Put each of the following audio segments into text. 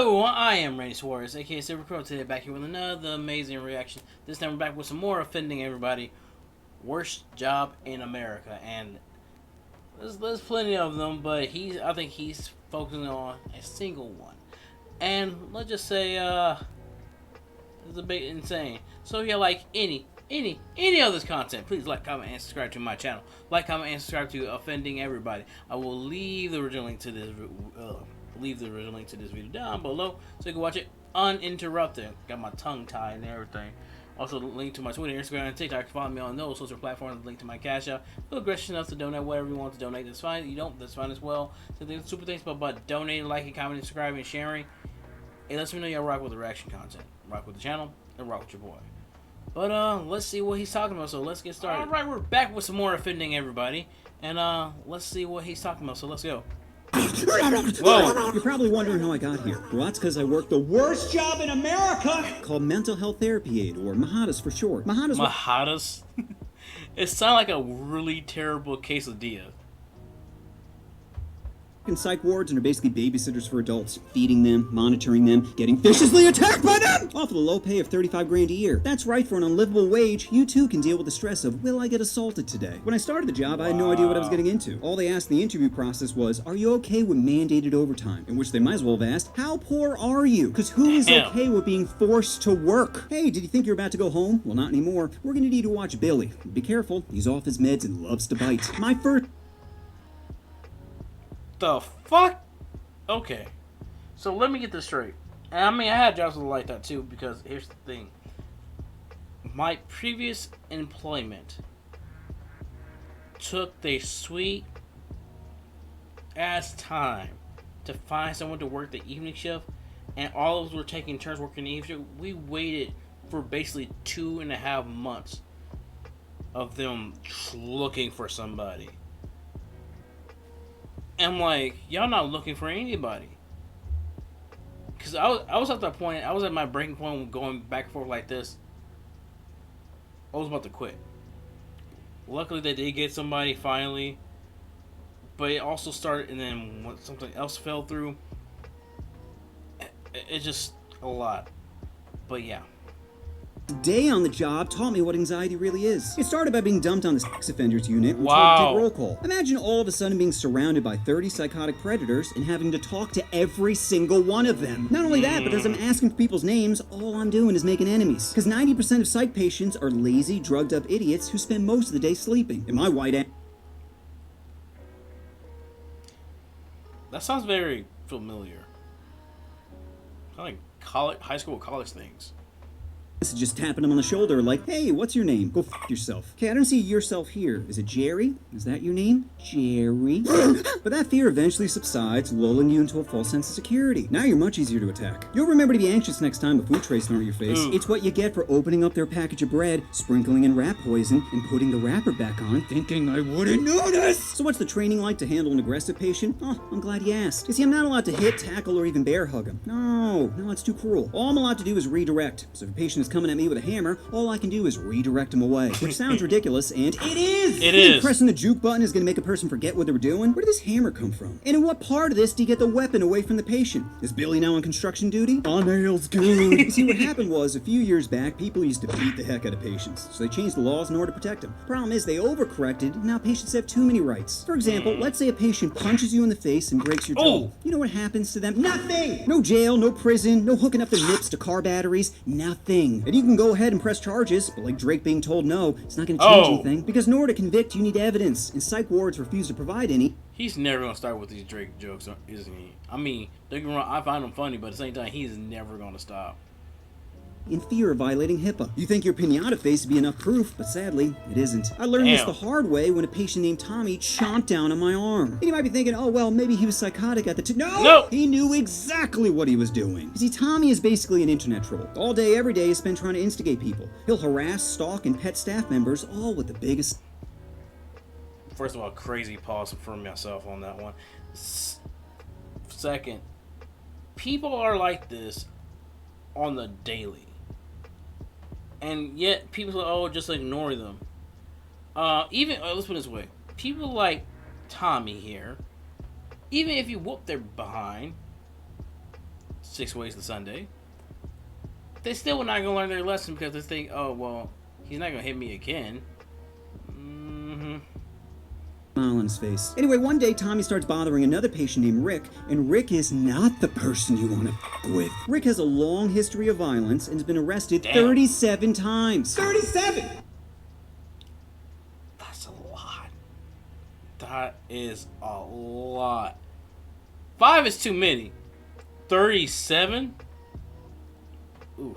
everyone, I am Randy Suarez, aka Silva Crow, today back here with another amazing reaction. This time we're back with some more offending everybody. Worst job in America, and there's plenty of them, but I think he's focusing on a single one. And let's just say, it's a bit insane. So if you like any of this content, please like, comment, and subscribe to my channel. Like, comment, and subscribe to Offending Everybody. I will leave the original link to this video down below so you can watch it uninterrupted. Got my tongue tied and everything. Also, link to my Twitter, Instagram, and TikTok. Follow me on those social platforms. Link to my Cashapp. Feel gracious enough to donate whatever you want to donate. That's fine. If you don't, that's fine as well. So super thanks about donating, liking, commenting, subscribing, and sharing. It lets me know y'all rock with the reaction content, rock with the channel, and rock with your boy. But let's see what he's talking about. So let's get started. All right, we're back with some more Offending Everybody, and let's see what he's talking about. So let's go. Whoa. You're probably wondering how I got here. Well, that's because I work the worst job in America called Mental Health Therapy Aid, or MHATAS for short. MHATAS? It sounds like a really terrible quesadilla. In psych wards and are basically babysitters for adults, feeding them, monitoring them, getting viciously attacked by them, all for the low pay of 35 grand a year. That's right, for an unlivable wage, you too can deal with the stress of, will I get assaulted today? When I started the job, I had no idea what I was getting into. All they asked in the interview process was, are you okay with mandated overtime? In which they might as well have asked, how poor are you? Because who is okay with being forced to work? Hey, did you think you were about to go home? Well, not anymore. We're gonna need you to watch Billy. Be careful, he's off his meds and loves to bite. My first... The fuck? Okay. So let me get this straight. And I mean, I had jobs like that too, because here's the thing. My previous employment took the sweet ass time to find someone to work the evening shift, and all of us were taking turns working the evening shift. We waited for basically 2.5 months of them looking for somebody. I'm like, y'all not looking for anybody. Because I was at that point, I was at my breaking point going back and forth like this. I was about to quit. Luckily, they did get somebody finally. But it also started, and then when something else fell through, it's just a lot. But yeah. Day on the job taught me what anxiety really is. It started by being dumped on the sex offenders unit and told to take roll call. Imagine all of a sudden being surrounded by 30 psychotic predators and having to talk to every single one of them. Not only that, but as I'm asking for people's names, all I'm doing is making enemies. Because 90% of psych patients are lazy, drugged up idiots who spend most of the day sleeping. And my white ass... That sounds very familiar. Kind of like high school, college things. This is just tapping him on the shoulder like, hey, what's your name? Go f yourself. Okay, I don't see yourself here. Is it Jerry? Is that your name? Jerry? But that fear eventually subsides, lulling you into a false sense of security. Now you're much easier to attack. You'll remember to be anxious next time a food trace thrown at your face. It's what you get for opening up their package of bread, sprinkling in rat poison, and putting the wrapper back on, thinking I wouldn't notice! So what's the training like to handle an aggressive patient? Oh, I'm glad you asked. You see, I'm not allowed to hit, tackle, or even bear hug him. No, it's too cruel. All I'm allowed to do is redirect. So if a patient is coming at me with a hammer, all I can do is redirect him away. Which sounds ridiculous, and it is! It is! Pressing the juke button is gonna make a person forget what they were doing? Where did this hammer come from? And in what part of this do you get the weapon away from the patient? Is Billy now on construction duty? Oh, nails good! You see, what happened was, a few years back, people used to beat the heck out of patients, so they changed the laws in order to protect them. Problem is, they overcorrected, and now patients have too many rights. For example, let's say a patient punches you in the face and breaks your toe. You know what happens to them? Nothing! No jail, no prison, no hooking up their nips to car batteries, nothing. And you can go ahead and press charges, but like Drake being told no, it's not going to change anything. Because in order to convict, you need evidence, and psych wards refuse to provide any. He's never going to start with these Drake jokes, isn't he? I mean, don't get me wrong, I find them funny, but at the same time, he's never going to stop. In fear of violating HIPAA. You think your pinata face would be enough proof, but sadly, it isn't. I learned this the hard way when a patient named Tommy chomped down on my arm. And you might be thinking, oh well, maybe he was psychotic at the time. No! He knew exactly what he was doing. You see, Tommy is basically an internet troll. All day, every day, is spent trying to instigate people. He'll harass, stalk, and pet staff members, all with the biggest... First of all, crazy pause for myself on that one. Second, people are like this on the daily. And yet, people say, oh, just ignore them. Let's put it this way. People like Tommy here, even if you whoop their behind, 6 ways to Sunday. They still not gonna learn their lesson because they think, oh well, he's not gonna hit me again. Smile on his face. Anyway, one day Tommy starts bothering another patient named Rick, and Rick is not the person you want to f with. Rick has a long history of violence and has been arrested 37 times. 37! That's a lot. That is a lot. 5 is too many. 37? Oof.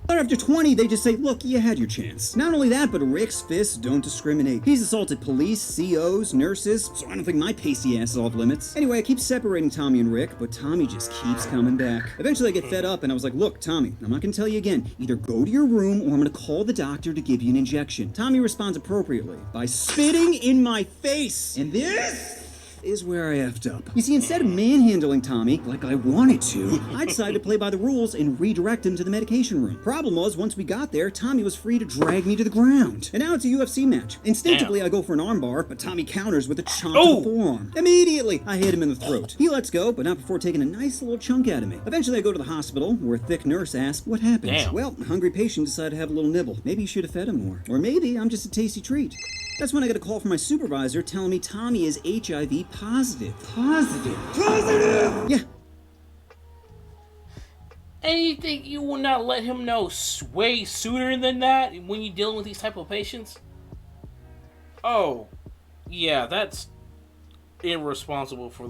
After 20, they just say, look, you had your chance. Not only that, but Rick's fists don't discriminate. He's assaulted police, COs, nurses, so I don't think my pasty ass is off limits. Anyway, I keep separating Tommy and Rick, but Tommy just keeps coming back. Eventually I get fed up and I was like, look, Tommy, I'm not gonna tell you again. Either go to your room or I'm gonna call the doctor to give you an injection. Tommy responds appropriately by spitting in my face. And this is where I effed up. You see, instead of manhandling Tommy, like I wanted to, I decided to play by the rules and redirect him to the medication room. Problem was, once we got there, Tommy was free to drag me to the ground. And now it's a UFC match. Instinctively, I go for an armbar, but Tommy counters with a chomp to the forearm. Immediately, I hit him in the throat. He lets go, but not before taking a nice little chunk out of me. Eventually, I go to the hospital, where a thick nurse asks, what happened? Well, a hungry patient decided to have a little nibble. Maybe you should have fed him more. Or maybe I'm just a tasty treat. That's when I get a call from my supervisor telling me Tommy is HIV positive. Positive! Yeah. And you think you will not let him know way sooner than that when you're dealing with these type of patients? Oh, yeah, that's irresponsible for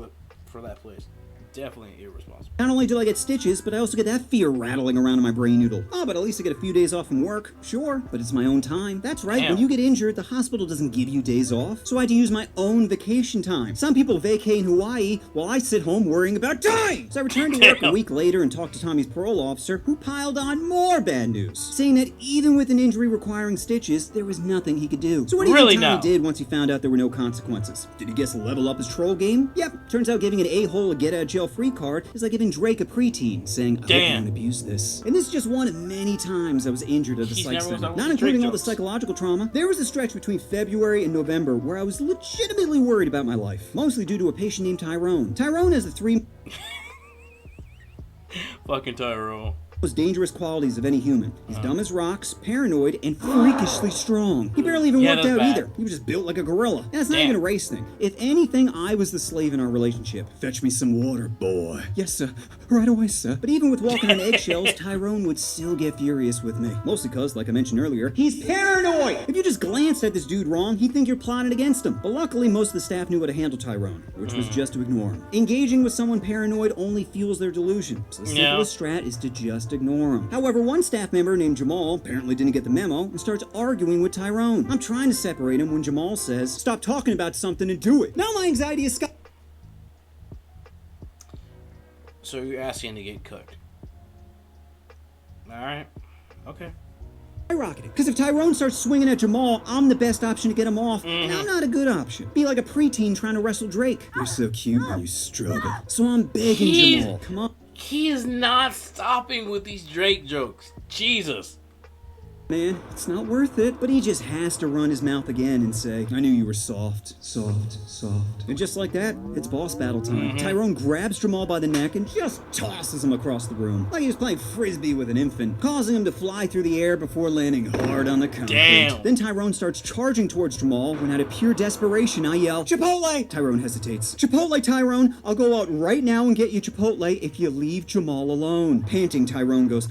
that place. Definitely irresponsible. Not only do I get stitches, but I also get that fear rattling around in my brain noodle. Oh, but at least I get a few days off from work. Sure, but it's my own time. That's right, when you get injured, the hospital doesn't give you days off. So I had to use my own vacation time. Some people vacay in Hawaii while I sit home worrying about time. So I returned to work a week later and talked to Tommy's parole officer, who piled on more bad news, saying that even with an injury requiring stitches, there was nothing he could do. So what do you think Tommy did once he found out there were no consequences? Did he guess level up his troll game? Yep, turns out giving an a-hole a get-out-of-jail free card is like giving Drake a preteen, saying, I hope you don't abuse this. And this is just one of many times I was injured at the psych center, not including all the psychological trauma. There was a stretch between February and November where I was legitimately worried about my life, mostly due to a patient named Tyrone. Tyrone has the 3 fucking Tyrone. most dangerous qualities of any human. He's dumb as rocks, paranoid, and freakishly strong. He barely even worked out either. He was just built like a gorilla. And that's not even a race thing. If anything, I was the slave in our relationship. Fetch me some water, boy. Yes, sir. Right away, sir. But even with walking on eggshells, Tyrone would still get furious with me. Mostly because, like I mentioned earlier, he's paranoid! If you just glanced at this dude wrong, he'd think you're plotting against him. But luckily, most of the staff knew how to handle Tyrone, which was just to ignore him. Engaging with someone paranoid only fuels their delusion. So the simplest strat is to just ignore him. However, one staff member named Jamal apparently didn't get the memo and starts arguing with Tyrone. I'm trying to separate him when Jamal says, stop talking about something and do it. Now my anxiety is So you're asking to get cooked. Alright. Okay. skyrocketing. Because if Tyrone starts swinging at Jamal, I'm the best option to get him off, and I'm not a good option. Be like a preteen trying to wrestle Drake. You're so cute when you struggle. So I'm begging Jamal, come on. He is not stopping with these Drake jokes. Jesus. Man, it's not worth it. But he just has to run his mouth again and say, I knew you were soft. And just like that, it's boss battle time. Tyrone grabs Jamal by the neck and just tosses him across the room, like he was playing frisbee with an infant, causing him to fly through the air before landing hard on the concrete. Then Tyrone starts charging towards Jamal when out of pure desperation I yell, Chipotle! Tyrone hesitates. Chipotle, Tyrone! I'll go out right now and get you Chipotle if you leave Jamal alone. Panting, Tyrone goes,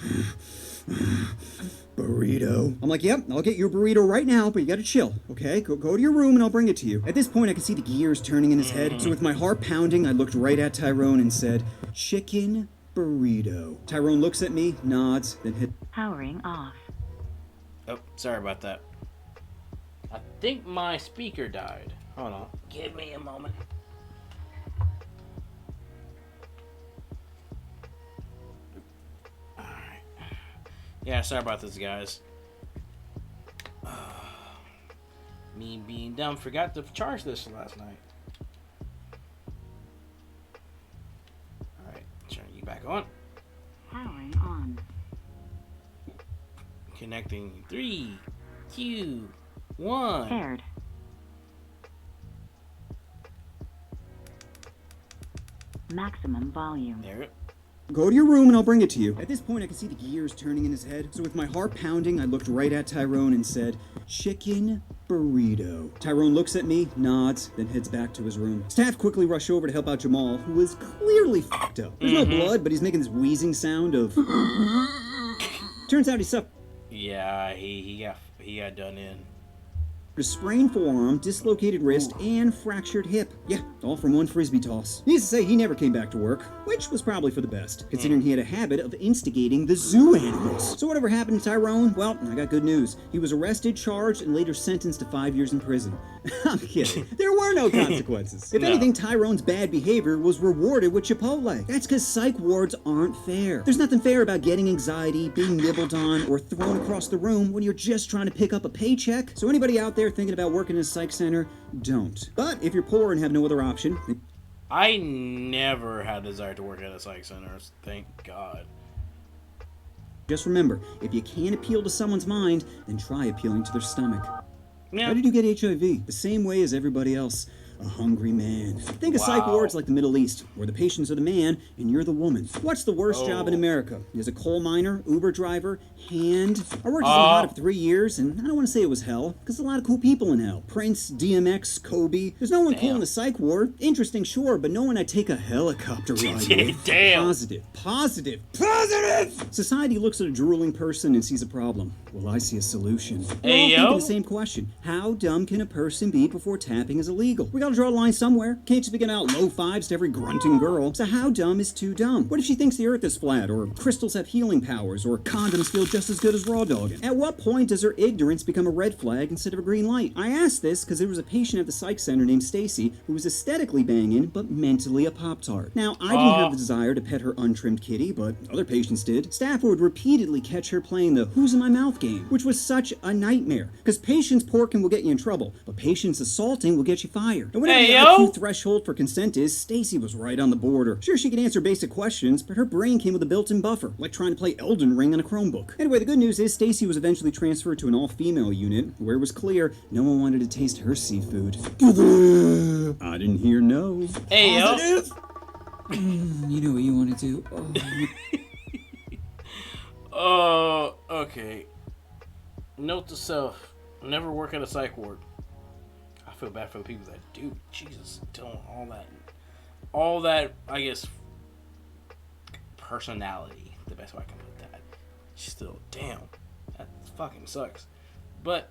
burrito. I'm like, yep, I'll get you a burrito right now, but you gotta chill, okay? Go to your room and I'll bring it to you. At this point, I could see the gears turning in his head, so with my heart pounding, I looked right at Tyrone and said, chicken burrito. Tyrone looks at me, nods, then hit Powering off. Oh, sorry about that. I think my speaker died. Hold on. Give me a moment. Yeah, sorry about this, guys. Me being dumb, forgot to charge this last night. Alright, turn you back on. Powering on. Connecting 3, 2, 1. Paired. Maximum volume. There it. Go to your room and I'll bring it to you. At this point, I could see the gears turning in his head. So with my heart pounding, I looked right at Tyrone and said, chicken burrito. Tyrone looks at me, nods, then heads back to his room. Staff quickly rush over to help out Jamal, who was clearly fucked up. There's no blood, but he's making this wheezing sound of... Turns out he's suffering. Yeah, he got done in. A sprained forearm, dislocated wrist, and fractured hip. Yeah, all from one frisbee toss. Needless to say, he never came back to work, which was probably for the best, considering he had a habit of instigating the zoo animals. So whatever happened to Tyrone, well, I got good news. He was arrested, charged, and later sentenced to 5 years in prison. I'm kidding. There were no consequences. If anything, Tyrone's bad behavior was rewarded with Chipotle. That's because psych wards aren't fair. There's nothing fair about getting anxiety, being nibbled on, or thrown across the room when you're just trying to pick up a paycheck. So anybody out there thinking about working in a psych center, don't. But if you're poor and have no other option... I never had a desire to work at a psych center, thank God. Just remember, if you can't appeal to someone's mind, then try appealing to their stomach. Yeah. How did you get HIV? The same way as everybody else. A hungry man. Think of psych wards like the Middle East, where the patients are the man and you're the woman. What's the worst job in America? As a coal miner, Uber driver, hand? I worked as a lot of 3 years, and I don't want to say it was hell, because there's a lot of cool people in hell. Prince, DMX, Kobe. There's no one cool in the psych ward. Interesting, sure, but no one I'd take a helicopter ride with. Damn. Positive. Society looks at a drooling person and sees a problem. Well, I see a solution. We're all thinking the same question. How dumb can a person be before tapping is illegal? We gotta draw a line somewhere. Can't just be giving out low fives to every grunting girl. So how dumb is too dumb? What if she thinks the earth is flat, or crystals have healing powers, or condoms feel just as good as raw dogging? At what point does her ignorance become a red flag instead of a green light? I asked this because there was a patient at the psych center named Stacy who was aesthetically banging, but mentally a Pop-Tart. Now, I didn't have the desire to pet her untrimmed kitty, but other patients did. Staff would repeatedly catch her playing the who's in my mouth game, which was such a nightmare. Because patients porking will get you in trouble, but patients assaulting will get you fired. And whatever the IQ threshold for consent is, Stacy was right on the border. Sure, she could answer basic questions, but her brain came with a built-in buffer, like trying to play Elden Ring on a Chromebook. Anyway, the good news is Stacy was eventually transferred to an all-female unit, where it was clear no one wanted to taste her seafood. I didn't hear no. Hey, Positive? You know what you want to do. Okay. Note to self, never work at a psych ward. I feel bad for the people that do. Jesus, doing all that, I guess, personality, the best way I can put that. Still, damn, that fucking sucks. But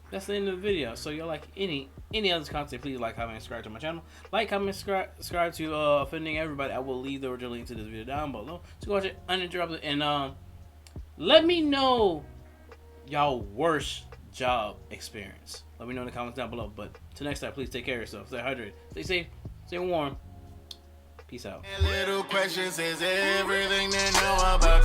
that's the end of the video. So y'all like any other content, please like, comment, and subscribe to my channel. Like, comment, subscribe to Offending Everybody. I will leave the original link to this video down below. So watch it uninterrupted, and let me know y'all worst job experience. Let me know in the comments down below. But till next time, please take care of yourself. Stay hydrated. Stay safe. Stay warm. Peace out. Little questions is everything they know about